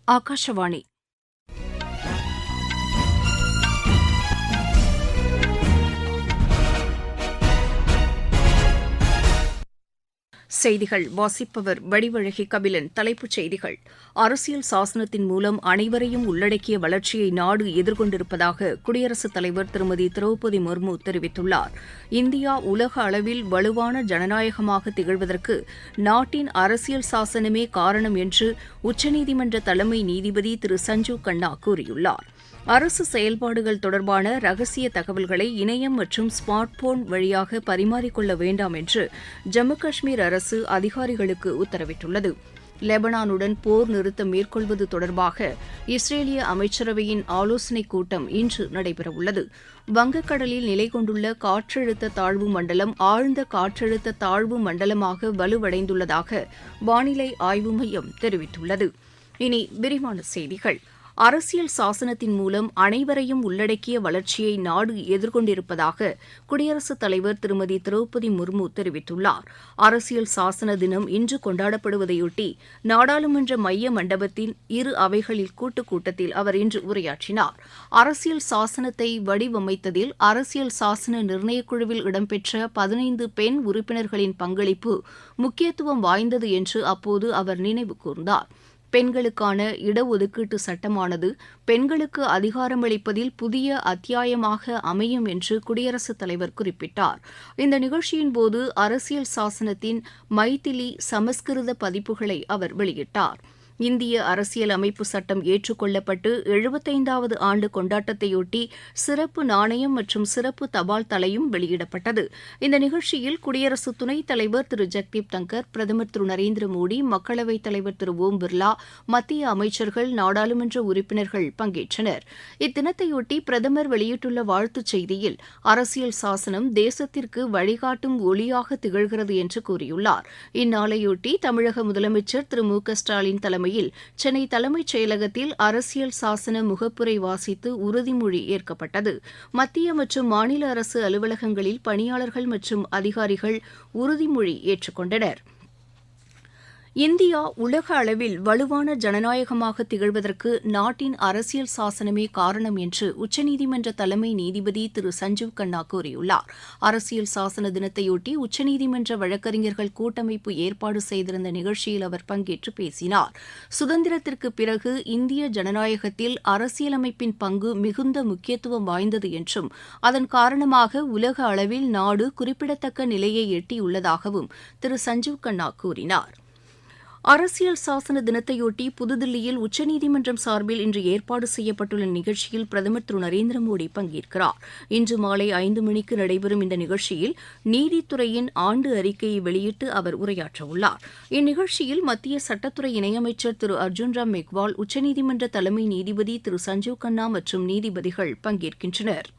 ஆகாஷவாணி செய்திகள் வாசிப்பவர் வடிவழகி கபிலன். தலைப்புச் செய்திகள்: அரசியல் சாசனத்தின் மூலம் அனைவரையும் உள்ளடக்கிய வளர்ச்சியை நாடு எதிர்கொண்டிருப்பதாக குடியரசுத் தலைவர் திருமதி திரௌபதி முர்மு தெரிவித்துள்ளார். இந்தியா உலக அளவில் வலுவான ஜனநாயகமாக திகழ்வதற்கு நாட்டின் அரசியல் சாசனமே காரணம் என்று உச்சநீதிமன்ற தலைமை நீதிபதி திரு சஞ்சீவ் கண்ணா கூறியுள்ளார். அரசு செயல்பாடுகள் தொடர்பான ரகசிய தகவல்களை இணையம் மற்றும் ஸ்மார்ட் போன் வழியாக பரிமாறிக்கொள்ள வேண்டாம் என்று ஜம்மு காஷ்மீர் அரசு அதிகாரிகளுக்கு உத்தரவிட்டுள்ளது. லெபனானுடன் போர் நிறுத்தம் மேற்கொள்வது தொடர்பாக இஸ்ரேலிய அமைச்சரவையின் ஆலோசனைக் கூட்டம் இன்று நடைபெறவுள்ளது. வங்கக்கடலில் நிலை கொண்டுள்ள காற்றழுத்த தாழ்வு மண்டலம் ஆழ்ந்த காற்றழுத்த தாழ்வு மண்டலமாக வலுவடைந்துள்ளதாக வானிலை ஆய்வு மையம் தெரிவித்துள்ளது. இனி விரிவான செய்திகள். அரசியல் சாசனத்தின் மூலம் அனைவரையும் உள்ளடக்கிய வளர்ச்சியை நாடு எதிர்கொண்டிருப்பதாக குடியரசுத் தலைவர் திருமதி திரௌபதி முர்மு தெரிவித்துள்ளார். அரசியல் சாசன தினம் இன்று கொண்டாடப்படுவதையொட்டி நாடாளுமன்ற மைய மண்டபத்தின் இரு அவைகளில் கூட்டத்தில் அவர் இன்று உரையாற்றினார். அரசியல் சாசனத்தை வடிவமைத்ததில் அரசியல் சாசன நிர்ணயக்குழுவில் இடம்பெற்ற 15 பெண் உறுப்பினர்களின் பங்களிப்பு முக்கியத்துவம் வாய்ந்தது என்று அப்போது அவர் நினைவு கூர்ந்தார். பெண்களுக்கான இடஒதுக்கீட்டு சட்டமானது பெண்களுக்கு அதிகாரமளிப்பதில் புதிய அத்தியாயமாக அமையும் என்று குடியரசுத் தலைவர் குறிப்பிட்டார். இந்த நிகழ்ச்சியின்போது அரசியல் சாசனத்தின் மைதிலி சமஸ்கிருத பதிப்புகளை அவர் வெளியிட்டார். இந்திய அரசியல் அமைப்பு சட்டம் ஏற்றுக்கொள்ளப்பட்டு 75வது ஆண்டு கொண்டாட்டத்தையொட்டி சிறப்பு நாணயம் மற்றும் சிறப்பு தபால் தலையும் வெளியிடப்பட்டது. இந்த நிகழ்ச்சியில் குடியரசு துணைத் தலைவர் திரு ஜெக்தீப் தங்கர், பிரதமர் திரு நரேந்திர மோடி, மக்களவைத் தலைவர் திரு ஓம் பிர்லா, மத்திய அமைச்சர்கள், நாடாளுமன்ற உறுப்பினர்கள் பங்கேற்றனர். இத்தினத்தையொட்டி பிரதமர் வெளியிட்டுள்ள வாழ்த்துச் செய்தியில் அரசியல் சாசனம் தேசத்திற்கு வழிகாட்டும் ஒளியாக திகழ்கிறது என்று கூறியுள்ளார். இந்நாளையொட்டி தமிழக முதலமைச்சர் திரு மு க ஸ்டாலின் தலைமையில் சென்னை தலைமைச் செயலகத்தில் அரசியல் சாசன முகப்புரை வாசித்து உறுதிமொழி ஏற்கப்பட்டது. மத்திய மற்றும் மாநில அரசு அலுவலகங்களில் பணியாளர்கள் மற்றும் அதிகாரிகள் உறுதிமொழி ஏற்றுக்கொண்டனர். இந்தியா உலக அளவில் வலுவான ஜனநாயகமாக திகழ்வதற்கு நாட்டின் அரசியல் சாசனமே காரணம் என்று உச்சநீதிமன்ற தலைமை நீதிபதி திரு சஞ்சீவ் கண்ணா கூறியுள்ளார். அரசியல் சாசன தினத்தையொட்டி உச்சநீதிமன்ற வழக்கறிஞர்கள் கூட்டமைப்பு ஏற்பாடு செய்திருந்த நிகழ்ச்சியில் அவர் பங்கேற்று பேசினார். சுதந்திரத்திற்கு பிறகு இந்திய ஜனநாயகத்தில் அரசியலமைப்பின் பங்கு மிகுந்த முக்கியத்துவம் வாய்ந்தது என்றும் அதன் காரணமாக உலக அளவில் நாடு குறிப்பிடத்தக்க நிலையை எட்டியுள்ளதாகவும் திரு சஞ்சீவ் கண்ணா கூறினார். அரசியல் சாசன தினத்தையொட்டி புதுதில்லியில் உச்சநீதிமன்றம் சார்பில் இன்று ஏற்பாடு செய்யப்பட்டுள்ள நிகழ்ச்சியில் பிரதமர் திரு நரேந்திர மோடி பங்கேற்கிறார். இன்று மாலை 5 மணிக்கு நடைபெறும் இந்த நிகழ்ச்சியில் நீதித்துறையின் ஆண்டு அறிக்கையை வெளியிட்டு அவர் உரையாற்றவுள்ளார். இந்நிகழ்ச்சியில் மத்திய சட்டத்துறை இணையமைச்சர் திரு அர்ஜுன் ராம் மெக்வால், உச்சநீதிமன்ற தலைமை நீதிபதி திரு சஞ்சீவ் கண்ணா மற்றும் நீதிபதிகள் பங்கேற்கின்றனர்.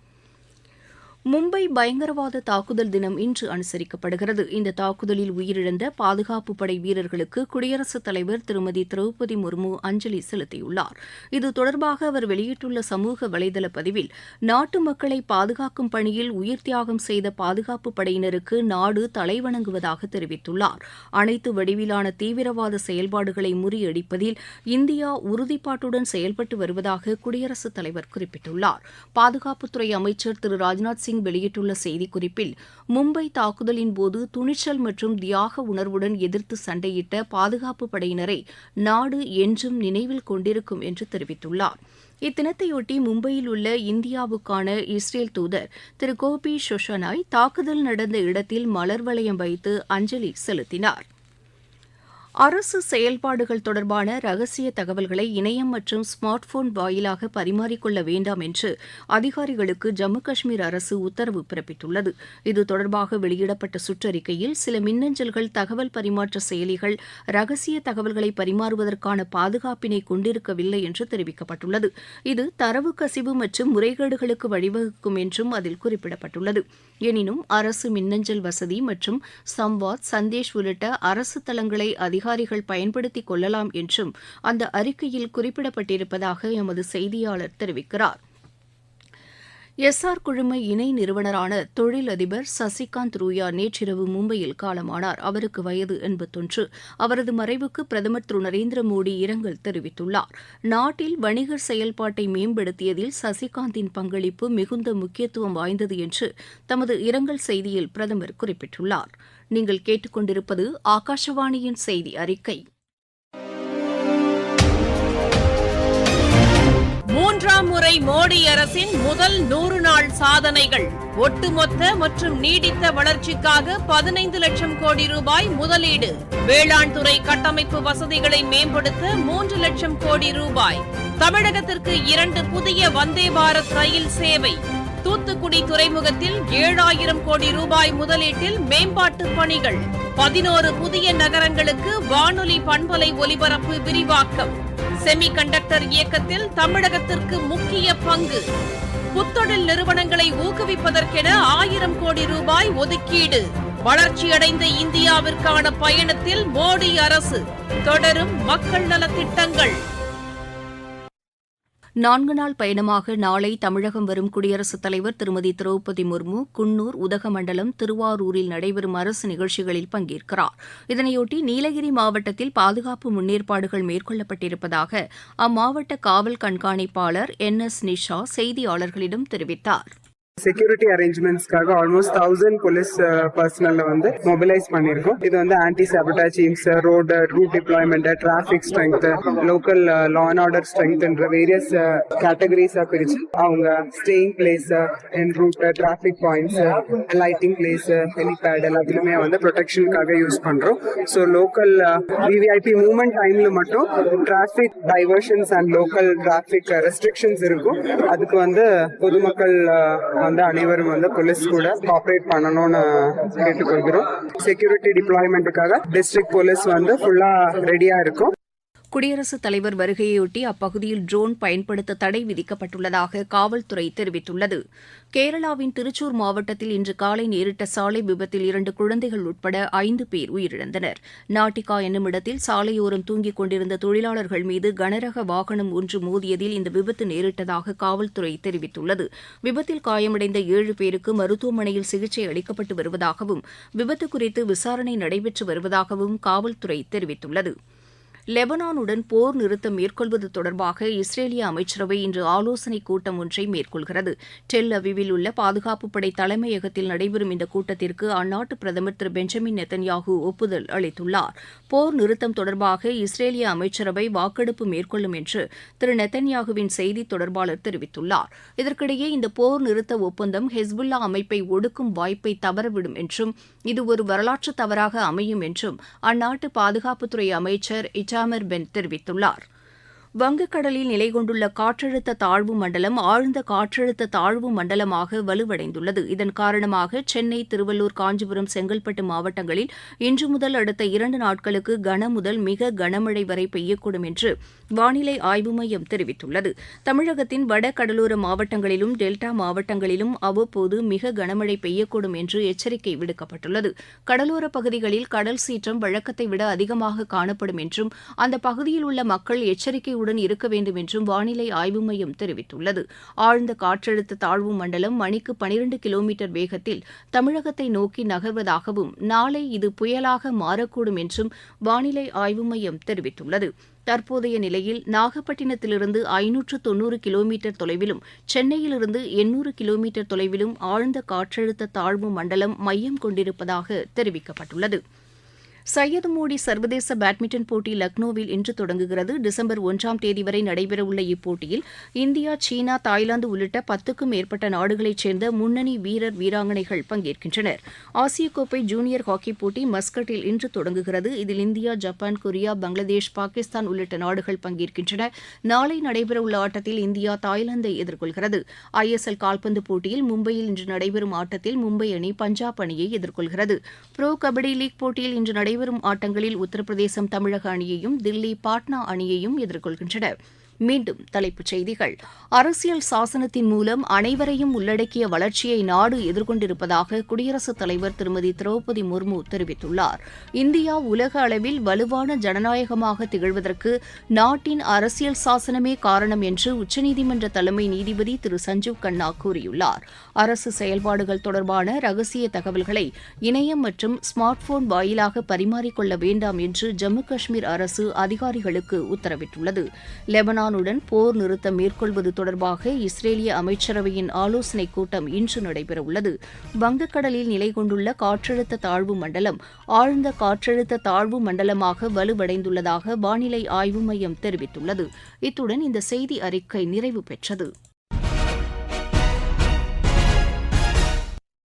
மும்பை பயங்கரவாத தாக்குதல் தினம் இன்று அனுசரிக்கப்படுகிறது. இந்த தாக்குதலில் உயிரிழந்த பாதுகாப்பு படை வீரர்களுக்கு குடியரசுத் தலைவர் திருமதி திரௌபதி முர்மு அஞ்சலி செலுத்தியுள்ளார். இது தொடர்பாக அவர் வெளியிட்டுள்ள சமூக வலைதள பதிவில், நாட்டு மக்களை பாதுகாக்கும் பணியில் உயிர் தியாகம் செய்த பாதுகாப்பு படையினருக்கு நாடு தலைவணங்குவதாக தெரிவித்துள்ளார். அனைத்து வடிவிலான தீவிரவாத செயல்பாடுகளை முறியடிப்பதில் இந்தியா உறுதிப்பாட்டுடன் செயல்பட்டு வருவதாக குடியரசுத் தலைவர் குறிப்பிட்டுள்ளார். பாதுகாப்புத்துறை அமைச்சர் திரு ராஜ்நாத் சிங் வெளியிட்டுள்ள செய்திக்குறிப்பில், மும்பை தாக்குதலின் போது துணிச்சல் மற்றும் தியாக உணர்வுடன் எதிர்த்து சண்டையிட்ட பாதுகாப்பு படையினரை நாடு என்றும் நினைவில் கொண்டிருக்கும் என்று தெரிவித்துள்ளார். இத்தினத்தையொட்டி மும்பையில் உள்ள இந்தியாவுக்கான இஸ்ரேல் தூதர் திரு கோபி ஷொஷனாய் தாக்குதல் நடந்த இடத்தில் மலர் வளையம் வைத்து அஞ்சலி செலுத்தினார். அரசு செயல்பாடுகள் தொடர்பான ரகசிய தகவல்களை இணையம் மற்றும் ஸ்மார்ட் போன் வாயிலாக பரிமாறிக்கொள்ள வேண்டாம் என்று அதிகாரிகளுக்கு ஜம்மு காஷ்மீர் அரசு உத்தரவு பிறப்பித்துள்ளது. இது தொடர்பாக வெளியிடப்பட்ட சுற்றறிக்கையில், சில மின்னஞ்சல்கள், தகவல் பரிமாற்ற செயலிகள் ரகசிய தகவல்களை பரிமாறுவதற்கான பாதுகாப்பினை கொண்டிருக்கவில்லை என்று தெரிவிக்கப்பட்டுள்ளது. இது தரவு கசிவு மற்றும் முறைகேடுகளுக்கு வழிவகுக்கும் என்றும் அதில் குறிப்பிடப்பட்டுள்ளது. எனினும் அரசு மின்னஞ்சல் வசதி மற்றும் சம்வாத், சந்தேஷ் உள்ளிட்ட அரசு தளங்களை அதிகாரிகள் பயன்படுத்திக் கொள்ளலாம் என்றும் அந்த அறிக்கையில் குறிப்பிடப்பட்டிருப்பதாக எமது செய்தியாளர் தெரிவிக்கிறார். எஸ்ஆர் குழும இணை நிறுவனரான தொழிலதிபர் சசிகாந்த் ரூயா நேற்றிரவு மும்பையில் காலமானார். அவருக்கு வயது 81. அவரது மறைவுக்கு பிரதமர் திரு நரேந்திர மோடி இரங்கல் தெரிவித்துள்ளார். நாட்டில் வணிகர் செயல்பாட்டை மேம்படுத்தியதில் சசிகாந்தின் பங்களிப்பு மிகுந்த முக்கியத்துவம் வாய்ந்தது என்று தமது இரங்கல் செய்தியில் பிரதமர் குறிப்பிட்டுள்ளார். நீங்கள் கேட்டுக்கொண்டிருப்பது ஆகாஷவாணியின் செய்தி அறிக்கை. மூன்றாம் முறை மோடி அரசின் முதல் 100 நாள் சாதனைகள். ஒட்டுமொத்த மற்றும் நீடித்த வளர்ச்சிக்காக 15 லட்சம் கோடி ரூபாய் முதலீடு. வேளாண் துறை கட்டமைப்பு வசதிகளை மேம்படுத்த 3 லட்சம் கோடி ரூபாய். தமிழகத்திற்கு 2 புதிய வந்தே பாரத் ரயில் சேவை. தூத்துக்குடி துறைமுகத்தில் 7000 கோடி ரூபாய் முதலீட்டில் மேம்பாட்டு பணிகள். 11 புதிய நகரங்களுக்கு வானொலி பண்பலை ஒலிபரப்பு விரிவாக்கம். செமி கண்டக்டர் இயக்கத்தில் தமிழகத்திற்கு முக்கிய பங்கு. புத்தொழில் நிறுவனங்களை ஊக்குவிப்பதற்கென 1000 கோடி ரூபாய் ஒதுக்கீடு. வளர்ச்சியடைந்த இந்தியாவிற்கான பயணத்தில் மோடி அரசு. தொடரும் மக்கள் நலத்திட்டங்கள். 4 நாள் பயணமாக நாளை தமிழகம் வரும் குடியரசுத் தலைவர் திருமதி திரௌபதி முர்மு குன்னூர், உதகமண்டலம், திருவாரூரில் நடைபெறும் அரசு நிகழ்ச்சிகளில் பங்கேற்கிறார். இதனையொட்டி நீலகிரி மாவட்டத்தில் பாதுகாப்பு முன்னேற்பாடுகள் மேற்கொள்ளப்பட்டிருப்பதாக அம்மாவட்ட காவல் கண்காணிப்பாளர் NS நிஷா செய்தியாளர்களிடம் தெரிவித்தார். செக்யூரிட்டி அரேஞ்ச்மெண்ட்ஸ்க்காக ஆல்மோஸ்ட் 1000 போலீஸ் பர்சனல் மொபிலைஸ் பண்ணிருக்கோம். இது anti sabotage teams, road route deployment, traffic strength, local law and order strength என்ற வேரியஸ் கேட்டகரிஸா பிரிச்சு அவங்க staying place, en route, traffic points, lighting place, helipad எல்லாத்துலயுமே ப்ரொடெக்ஷனுக்காக யூஸ் பண்றோம். ஸோ லோக்கல் விவிஐபி மூவ்மெண்ட் டைம்ல மட்டும் traffic diversions and local traffic restrictions இருக்கும். அதுக்கு பொதுமக்கள் அனைவரும் போலீஸ் கூட கோஆபரேட் பண்ணணும்னு கேட்டுக்கொள்கிறோம். செக்யூரிட்டி டிப்ளாய்மெண்ட்டுக்காக டிஸ்ட்ரிக்ட் போலீஸ் ஃபுல்லா ரெடியா இருக்கும். குடியரசுத் தலைவர் வருகையொட்டி அப்பகுதியில் ட்ரோன் பயன்படுத்த தடை விதிக்கப்பட்டுள்ளதாக காவல்துறை தெரிவித்துள்ளது. கேரளாவின் திருச்சூர் மாவட்டத்தில் இன்று காலை நேரிட்ட சாலை விபத்தில் 2 குழந்தைகள் உட்பட 5 பேர் உயிரிழந்தனர். நாட்டிகா என்னும் இடத்தில் சாலையோரம் தூங்கிக் கொண்டிருந்த தொழிலாளர்கள் மீது கனரக வாகனம் ஒன்று மோதியதில் இந்த விபத்து நேரிட்டதாக காவல்துறை தெரிவித்துள்ளது. விபத்தில் காயமடைந்த 7 பேருக்கு மருத்துவமனையில் சிகிச்சை அளிக்கப்பட்டு வருவதாகவும் விபத்து குறித்து விசாரணை நடைபெற்று வருவதாகவும் காவல்துறை தெரிவித்துள்ளது. லெபனானுடன் போர் நிறுத்தம் மேற்கொள்வது தொடர்பாக இஸ்ரேலிய அமைச்சரவை இன்று ஆலோசனைக் கூட்டம் ஒன்றை மேற்கொள்கிறது. டெல் அவிவில் உள்ள பாதுகாப்புப் படை தலைமையகத்தில் நடைபெறும் இந்த கூட்டத்திற்கு அந்நாட்டு பிரதமர் திரு பெஞ்சமின் நெத்தன்யாகு ஒப்புதல் அளித்துள்ளார். போர் நிறுத்தம் தொடர்பாக இஸ்ரேலிய அமைச்சரவை வாக்கெடுப்பு மேற்கொள்ளும் என்று திரு நெத்தன்யாகுவின் செய்தித் தொடர்பாளர் தெரிவித்துள்ளார். இதற்கிடையே இந்த போர் நிறுத்த ஒப்பந்தம் ஹெஸ்புல்லா அமைப்பை ஒடுக்கும் வாய்ப்பை தவறவிடும் என்றும் இது ஒரு வரலாற்று தவறாக அமையும் என்றும் அந்நாட்டு பாதுகாப்புத்துறை அமைச்சர் இட்டாமர் பென் தெரிவித்துள்ளார். வங்கக்கடலில் நிலை கொண்டுள்ள காற்றழுத்த தாழ்வு மண்டலம் ஆழ்ந்த காற்றழுத்த தாழ்வு மண்டலமாக வலுவடைந்துள்ளது. இதன் காரணமாக சென்னை, திருவள்ளூர், காஞ்சிபுரம், செங்கல்பட்டு மாவட்டங்களில் இன்று முதல் அடுத்த 2 நாட்களுக்கு கனமுதல் மிக கனமழை வரை பெய்யக்கூடும் என்று வானிலை ஆய்வு மையம் தெரிவித்துள்ளது. தமிழகத்தின் வட கடலோர மாவட்டங்களிலும் டெல்டா மாவட்டங்களிலும் அவ்வப்போது மிக கனமழை பெய்யக்கூடும் என்று எச்சரிக்கை விடுக்கப்பட்டுள்ளது. கடலோரப் பகுதிகளில் கடல் சீற்றம் வழக்கத்தை விட அதிகமாக காணப்படும் என்றும் அந்த பகுதியில் உள்ள மக்கள் எச்சரிக்கையுடன் இருக்க வேண்டும் என்றும் வானிலை ஆய்வு மையம் தெரிவித்துள்ளது. ஆழ்ந்த காற்றழுத்த தாழ்வு மண்டலம் மணிக்கு 12 கிலோமீட்டர் வேகத்தில் தமிழகத்தை நோக்கி நகர்வதாகவும் நாளை இது புயலாக மாறக்கூடும் என்றும் வானிலை ஆய்வு மையம் தெரிவித்துள்ளது. தற்போதைய நிலையில் நாகப்பட்டினத்திலிருந்து 590 கிலோமீட்டர் தொலைவிலும் சென்னையிலிருந்து 800 கிலோமீட்டர் தொலைவிலும் ஆழ்ந்த காற்றழுத்த தாழ்வு மண்டலம் மையம் கொண்டிருப்பதாக தெரிவிக்கப்பட்டுள்ளது. சையது மோடி சர்வதேச பேட்மிண்டன் போட்டி லக்னோவில் இன்று தொடங்குகிறது. டிசம்பர் 1ஆம் தேதி வரை நடைபெறவுள்ள இப்போட்டியில் இந்தியா, சீனா, தாய்லாந்து உள்ளிட்ட 10க்கும் மேற்பட்ட நாடுகளைச் சேர்ந்த முன்னணி வீரர், வீராங்கனைகள் பங்கேற்கின்றனர். ஆசிய கோப்பை ஜூனியர் ஹாக்கி போட்டி மஸ்கட்டில் இன்று தொடங்குகிறது. இதில் India, Japan, Korea, Bangladesh, Pakistan உள்ளிட்ட நாடுகள் பங்கேற்கின்றன. நாளை நடைபெறவுள்ள ஆட்டத்தில் இந்தியா தாய்லாந்தை எதிர்கொள்கிறது. ISL கால்பந்து போட்டியில் மும்பையில் இன்று நடைபெறும் ஆட்டத்தில் மும்பை அணி பஞ்சாப் அணியை எதிர்கொள்கிறது. புரோ கபடி லீக் போட்டியில் இன்று நடைபெறும் ஆட்டங்களில் உத்தரப்பிரதேசம் தமிழக அணியையும், தில்லி பாட்னா அணியையும் எதிர்கொள்கின்றன. மீண்டும் தலைப்புச் செய்திகள். அரசியல் சாசனத்தின் மூலம் அனைவரையும் உள்ளடக்கிய வளர்ச்சியை நாடு எதிர்கொண்டிருப்பதாக குடியரசுத் தலைவர் திருமதி திரௌபதி முர்மு தெரிவித்துள்ளார். இந்தியா உலக அளவில் வலுவான ஜனநாயகமாக திகழ்வதற்கு நாட்டின் அரசியல் சாசனமே காரணம் என்று உச்சநீதிமன்ற தலைமை நீதிபதி திரு சஞ்சீவ் கண்ணா கூறியுள்ளார். அரசு செயல்பாடுகள் தொடர்பான ரகசிய தகவல்களை இணையம் மற்றும் ஸ்மார்ட் போன் வாயிலாக பரிமாறிக்கொள்ள வேண்டாம் என்று ஜம்மு காஷ்மீர் அரசு அதிகாரிகளுக்கு உத்தரவிட்டுள்ளது. லெபனானுடன் போர் நிறுத்தம் மேற்கொள்வது தொடர்பாக இஸ்ரேலிய அமைச்சரவையின் ஆலோசனைக் கூட்டம் இன்று நடைபெறவுள்ளது. வங்கக்கடலில் நிலை கொண்டுள்ள காற்றழுத்த தாழ்வு மண்டலம் ஆழ்ந்த காற்றழுத்த தாழ்வு மண்டலமாக வலுவடைந்துள்ளதாக வானிலை ஆய்வு மையம் தெரிவித்துள்ளது. இத்துடன் இந்த செய்தி அறிக்கை நிறைவு பெற்றது.